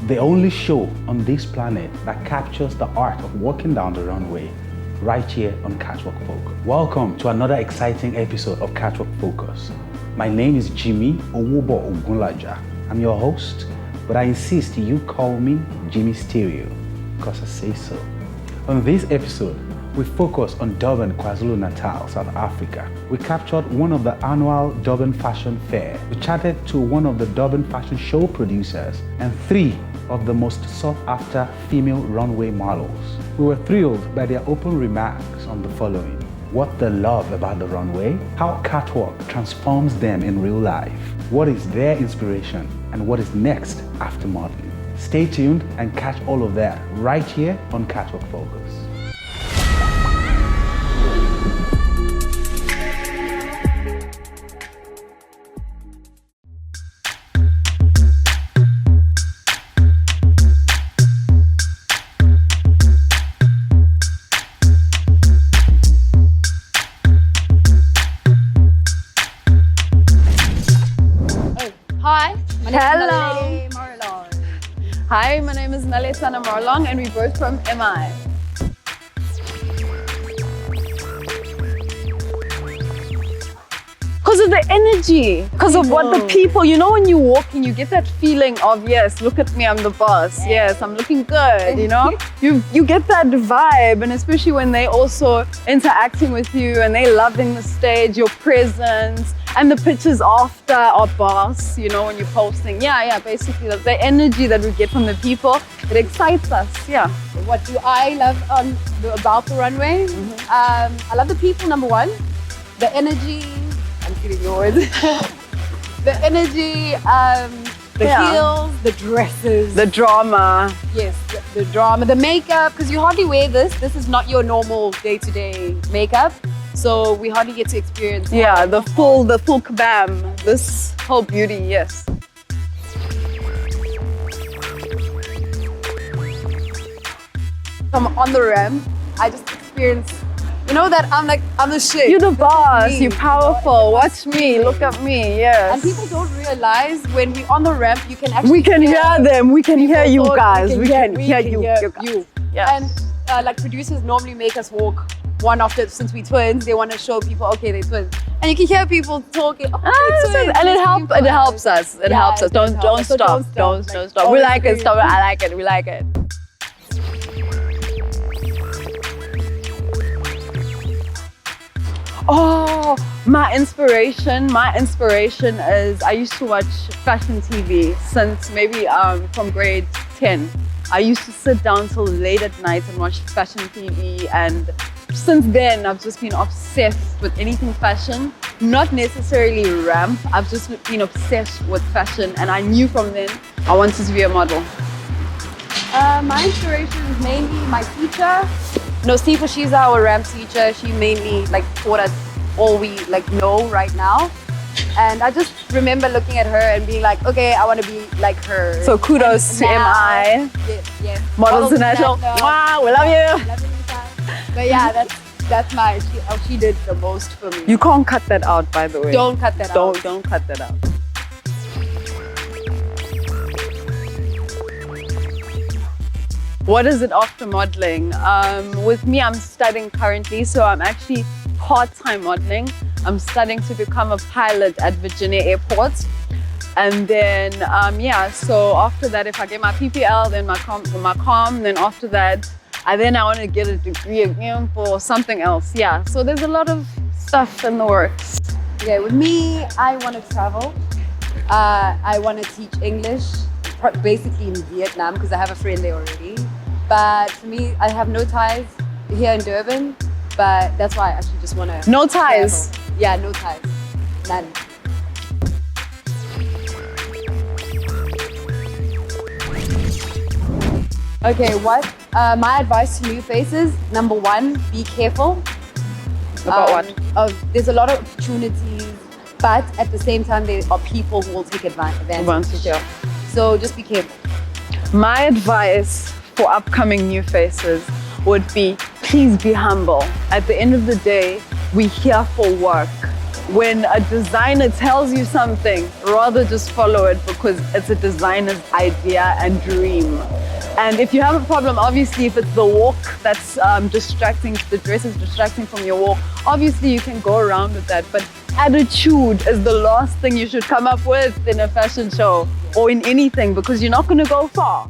the only show on this planet that captures the art of walking down the runway, right here on Catwalk Focus. Welcome to another exciting episode of Catwalk Focus. My name is Jimmy Owobo Ogunlaja. I'm your host, but I insist you call me Jimmy Stereo, because I say so. On this episode, we focus on Durban, KwaZulu-Natal, South Africa. We captured one of the annual Durban Fashion Fair. We chatted to one of the Durban fashion show producers and 3 of the most sought-after female runway models. We were thrilled by their open remarks on the following: what they love about the runway, how catwalk transforms them in real life, what is their inspiration, and what is next after modeling. Stay tuned and catch all of that right here on Catwalk Focus. Hi, my name is KZN Mhlongo and we're both from MI. Because of the energy, because of what the people, you know, when you walk and you get that feeling of, yes, look at me, I'm the boss. Yes, I'm looking good, you know? You get that vibe, and especially when they also interacting with you and they loving the stage, your presence, and the pictures after are boss, you know, when you're posting. Yeah, basically the energy that we get from the people, it excites us, yeah. What do I love about the runway? I love the people, number one. The energy, I'm kidding yours. The energy, the heels, the dresses. The drama. Yes, the drama, the makeup, because you hardly wear this. This is not your normal day-to-day makeup. So we hardly get to experience. Yeah, the full kabam, this whole beauty, yes. From on the ramp, I just experience, you know, that I'm the shit. You're the boss, you're powerful, watch me, look at me, yes. And people don't realize when we're on the ramp, you can actually we can hear them, we can hear you guys, we can hear you. Yes. And like producers normally make us walk one after, since we're twins, they want to show people, okay, they're twins. And you can hear people talking, twins. And it helps us. It helps us. Don't stop. We like it, stop it, I like it, we like it. Oh, my inspiration is, I used to watch fashion TV since maybe from grade 10. I used to sit down till late at night and watch fashion TV, and since then I've just been obsessed with anything fashion, not necessarily ramp. I've just been obsessed with fashion, and I knew from then I wanted to be a model. My inspiration is mainly my teacher. Sifa, she's our ramp teacher. She mainly taught us all we know right now. And I just remember looking at her and being like, okay, I want to be like her. So kudos to MI. Yes. Models International. Wow, we love you. But yeah, that's she did the most for me. You can't cut that out, by the way. Don't cut that out. Don't cut that out. What is it after modeling? With me, I'm studying currently, so I'm actually part-time modeling. I'm studying to become a pilot at Virginia Airport. And then, so after that, if I get my PPL, then my com, then after that, I want to get a degree again for something else. Yeah, so there's a lot of stuff in the works. Yeah, with me, I want to travel. I want to teach English, basically in Vietnam, because I have a friend there already. But for me, I have no ties here in Durban, but that's why I actually just want to No ties? Travel. Yeah, no ties. None. Okay, my advice to new faces, number one, be careful. About what? There's a lot of opportunities, but at the same time, there are people who will take advantage. Yeah. So just be careful. My advice for upcoming new faces would be, please be humble. At the end of the day, we're here for work. when a designer tells you something, rather just follow it because it's a designer's idea and dream. And if you have a problem, obviously, if it's the walk that's distracting, the dress is distracting from your walk, obviously you can go around with that. But attitude is the last thing you should come up with in a fashion show or in anything, because you're not going to go far.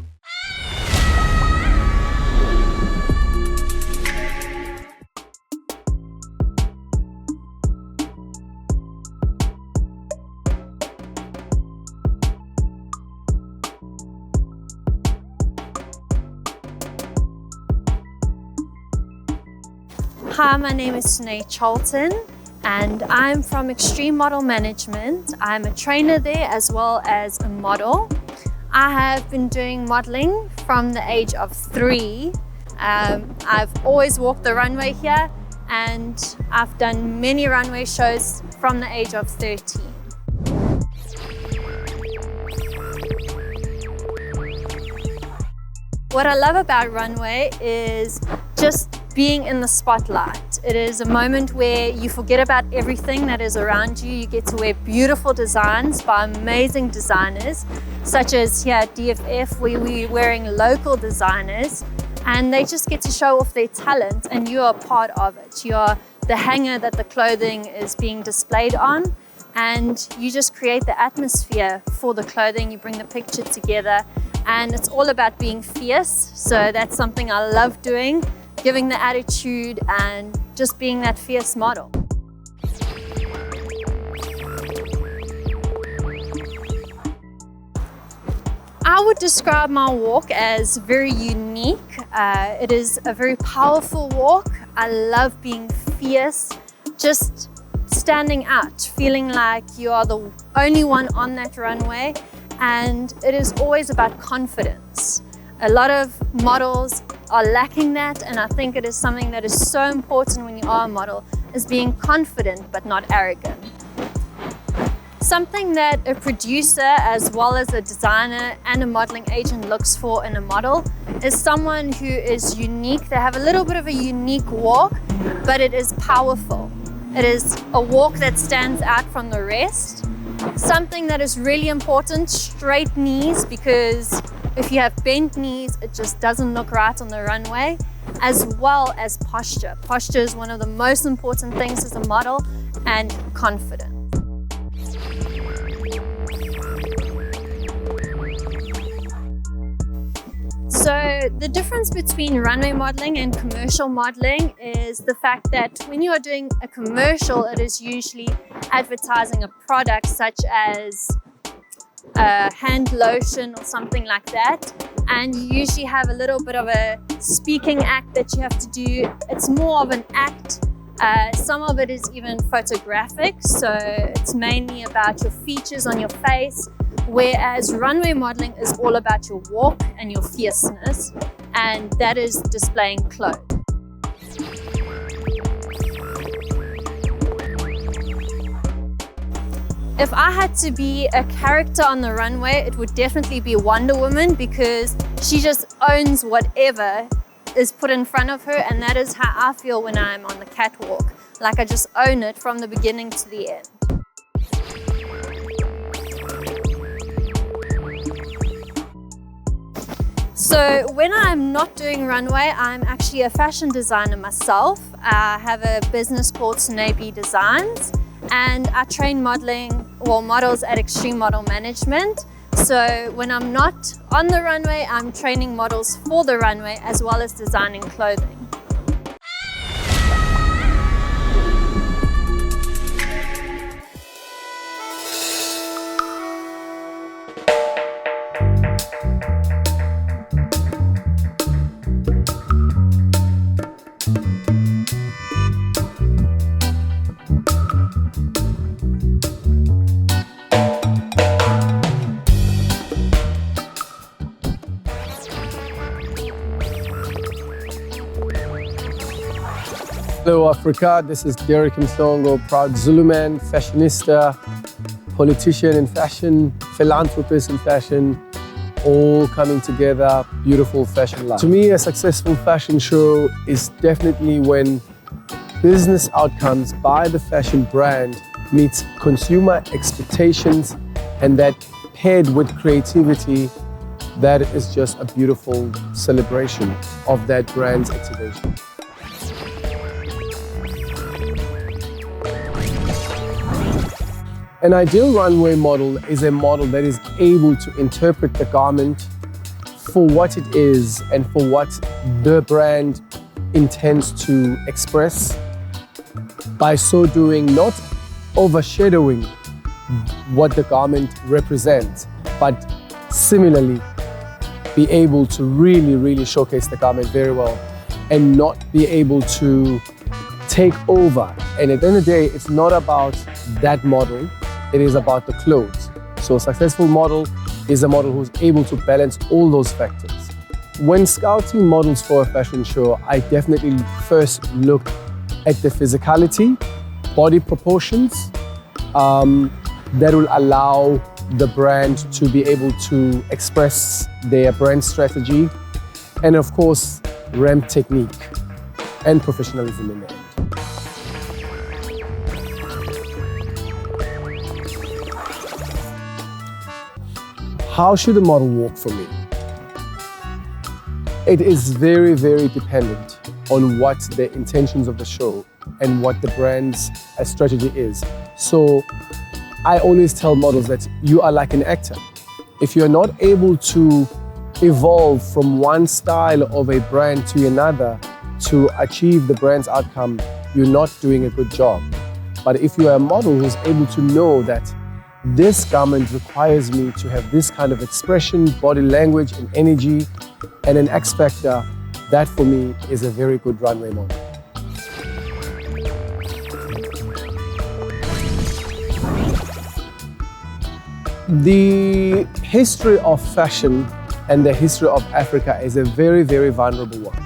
Hi, my name is Sinead Charlton and I'm from Extreme Model Management. I'm a trainer there as well as a model. I have been doing modeling from the age of 3. I've always walked the runway here and I've done many runway shows from the age of 13. What I love about runway is just being in the spotlight. It is a moment where you forget about everything that is around you. You get to wear beautiful designs by amazing designers, such as here at DFF, where we're wearing local designers, and they just get to show off their talent, and you are part of it. You are the hanger that the clothing is being displayed on, and you just create the atmosphere for the clothing. You bring the picture together, and it's all about being fierce. So that's something I love doing, giving the attitude and just being that fierce model. I would describe my walk as very unique. It is a very powerful walk. I love being fierce, just standing out, feeling like you are the only one on that runway, and it is always about confidence. A lot of models are lacking that, and I think it is something that is so important when you are a model, is being confident but not arrogant. Something that a producer as well as a designer and a modeling agent looks for in a model is someone who is unique. They have a little bit of a unique walk, but it is powerful. It is a walk that stands out from the rest. Something that is really important, straight knees, because if you have bent knees, it just doesn't look right on the runway, as well as posture. Posture is one of the most important things as a model, and confidence. So the difference between runway modeling and commercial modeling is the fact that when you are doing a commercial, it is usually advertising a product such as a hand lotion or something like that, and you usually have a little bit of a speaking act that you have to do. It's more of an act. Some of it is even photographic, so it's mainly about your features on your face, whereas runway modeling is all about your walk and your fierceness, and that is displaying clothes. If I had to be a character on the runway, it would definitely be Wonder Woman, because she just owns whatever is put in front of her, and that is how I feel when I'm on the catwalk. Like I just own it from the beginning to the end. So when I'm not doing runway, I'm actually a fashion designer myself. I have a business called S1E5 Designs, and I train models at Extreme Model Management. So when I'm not on the runway, I'm training models for the runway as well as designing clothing. Hello Africa, this is Derrick Mhlongo, proud Zuluman, fashionista, politician in fashion, philanthropist in fashion, all coming together, beautiful fashion life. To me, a successful fashion show is definitely when business outcomes by the fashion brand meets consumer expectations, and that paired with creativity, that is just a beautiful celebration of that brand's activation. An ideal runway model is a model that is able to interpret the garment for what it is and for what the brand intends to express. By so doing, not overshadowing what the garment represents, but similarly be able to really showcase the garment very well and not be able to take over. And at the end of the day, it's not about that model, it is about the clothes. So a successful model is a model who's able to balance all those factors. When scouting models for a fashion show, I definitely first look at the physicality, body proportions, that will allow the brand to be able to express their brand strategy, and of course, ramp technique and professionalism in there. How should a model walk for me? It is very dependent on what the intentions of the show and what the brand's strategy is. So I always tell models that you are like an actor. If you're not able to evolve from one style of a brand to another to achieve the brand's outcome, you're not doing a good job. But if you are a model who's able to know that this garment requires me to have this kind of expression, body language and energy and an X factor, that for me is a very good runway model. The history of fashion and the history of Africa is a very vulnerable one.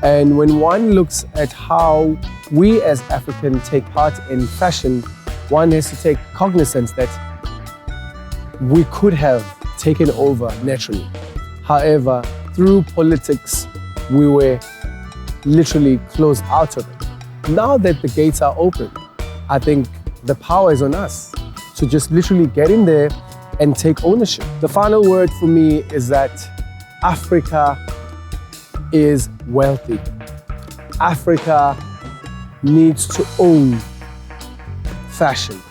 And when one looks at how we as Africans take part in fashion, one has to take cognizance that we could have taken over naturally. However, through politics, we were literally closed out of it. Now that the gates are open, I think the power is on us to just literally get in there and take ownership. The final word for me is that Africa is wealthy. Africa needs to own fashion.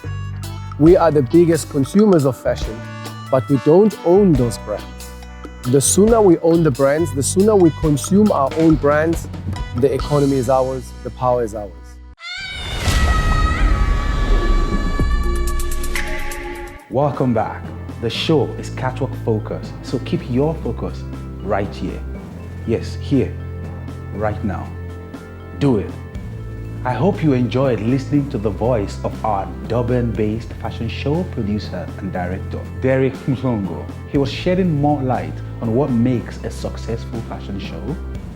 We are the biggest consumers of fashion, but we don't own those brands. The sooner we own the brands, the sooner we consume our own brands, the economy is ours, the power is ours. Welcome back. The show is Catwalk Focus, so keep your focus right here. Yes, here, right now. Do it. I hope you enjoyed listening to the voice of our Durban-based fashion show producer and director, Derrick Mhlongo. He was shedding more light on what makes a successful fashion show,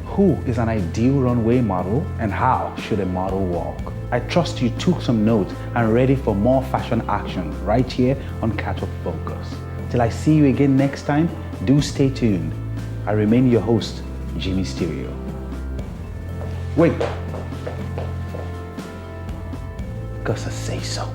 who is an ideal runway model, and how should a model walk. I trust you took some notes and ready for more fashion action right here on Catwalk Focus. Till I see you again next time, do stay tuned. I remain your host, Jimmy Stereo. Wait. Because I say so.